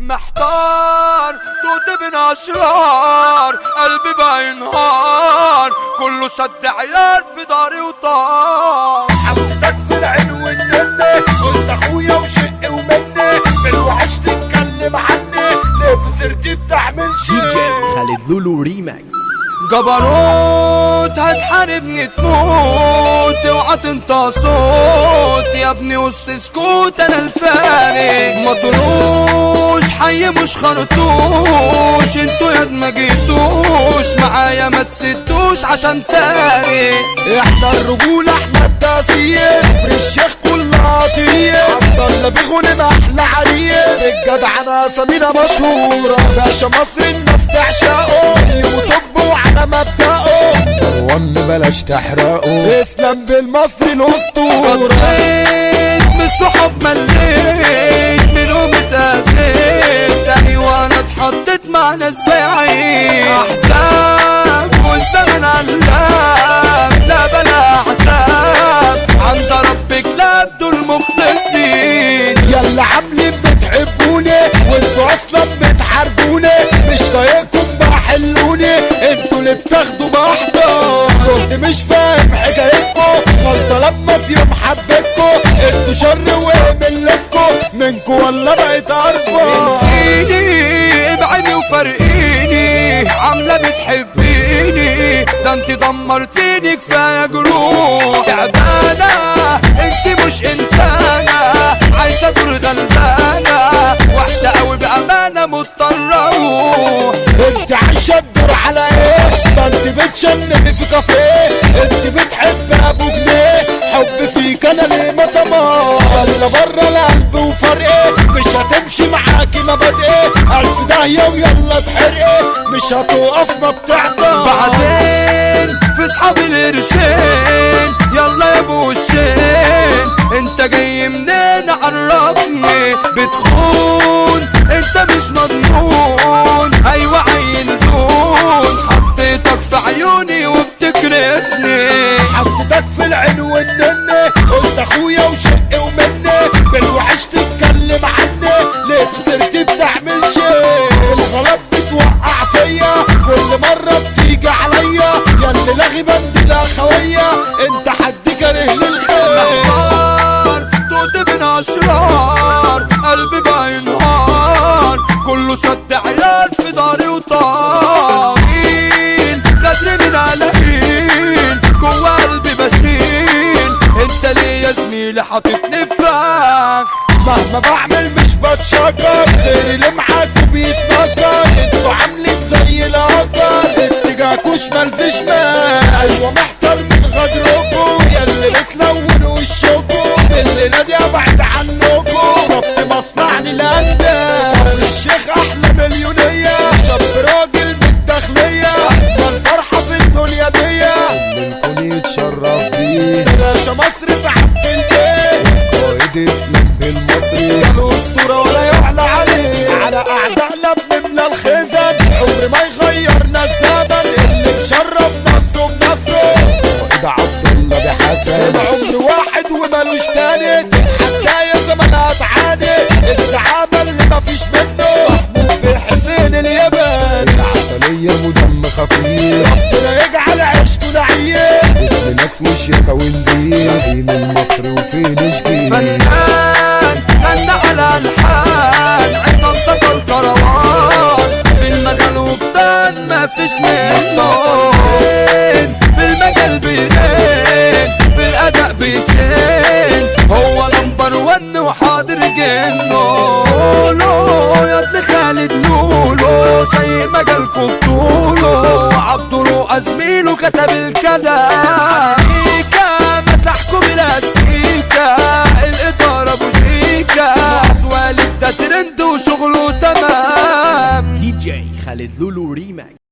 محتار توت بين اشرار قلبي بقى ينهار كله شد عيار في داري وطار حبيتك في العين والنني قلت اخويا وشقي ومني بالوحش تتكلم عني ليه في سيرتي بتعمل دي جي شي خالد لولو ريماكس. جبروت هتحاربني تموت اوعى تنطق صوت يا ابني سكوت انا الفارق ما طلوش حي مش خرطوش انتوا ياد ما جيتوش معايا ما تسدوش عشان تارك احنا الرجولة احنا التاسية في الشيخ كلها عطية عبدالله بيغني احلى عرية الجدعنة سمينة مشهورة باشا مصر الناس تعشقه وطب وعلى مبدأه مروان بلاش تحرقه اسلام بالمصري الاسطورة قضيت من الصحاب مليت منهم اتأذيت ايوه انا اتحطيت مع ناس بعيد احزاب والزمن علام لا بلا اعتاب عند ربك لا دول مخلصين يلا عاملين بتحبوني وانتوا اصلا بتحاربوني مش طايقكم بحلوني انتوا اللي بتاخدوا بحضر كنت مش فاهم حكايتكم غلطة لما في يوم حبيتكم انتوا شر وملكم منكم ولا بقيت عارفة انسيني ابعدي وفرقيني عاملة بتحبيني ده انت دمرتيني كفاية جروح تعبانة انت مش انسانة عايشة دور غلبانة واحدة قوي بأمانة مضطرة اروح انت عايشة تدور على ايه ده انت بتشنني في كافيه انت بتحب ابو جنيه حب فيك انا ليه ما طمع يلا بره القلب وفرقي مش هتمشي معاكي مبادئي الف داهية ويلا اتحرقي مش هتوقف ما بتعطى بعدين في صحاب القرشين يلا يا ابو وشين انت جاي منين عرفني بتخون انت مش مضمون ايوه عين دون حطيتك في عيوني وبتكرفني حطيتك في العين والنني قلت اخويا وشقي ومني بالوحش تتكلم عني ليه في سيرتي بتعمل شي الغلط بتوقع فيا كل مرة بتيجي عليا ياللي لاغي بندي الاخوية انت حد كاره للخير محتار توت بين اشرار قلبي بقى ينهار كله شد عيار في داري وطار غدر من قلقين جوا قلبي بشين انت ليه يا زميلي حاططني في فخ مهما بعمل مش بتشكر خيري اللي معاكوا بيتنكر انتوا عاملين زي الهكر اتجاهكوا شمال في شمال ايوه محتار من غدركوا ياللي بتلونوا وشكوا الليلة دي ابعد عنكوا ربط مصنع للاندال الشيخ احلى مليونية شاب راجل بالداخلية والفرحة في الدنيا دي منكم يتشرف بيه باشا مصر في عبد البيت قائد اسلام بالمصري ده الاسطورة ولا يعلى عليه على اعدائنا بنملى الخزن عمر ما يغيرنا الزمن اللي مشرف نفسه بنفسه قائد عبد الله بحسن عمر واحد ومالوش تاني تتحدى يا زمانها تعاني الزعامة اللي مفيش منه محمود بحسين اليمن العسلية ودم خفيف ربنا يجعل عيشته نعيم ابن ناس وشيكا ونديل نعيم المصري وفين شجيل فنان غنى على الحال عصام صفى الكروان في المجال وبدان مفيش منه في المجال بيرين في الاداء بيسين هو نمبر ون وحاضر جنه قولوا يا ابن خالد لولو سيء مجالكوا بطوله عبدو زميله كتب الكلام مسحكوا بالاستيكا الاداره ابو شيكا والد ده ترند وشغله تمام دي جي خالد لولو ريماكس.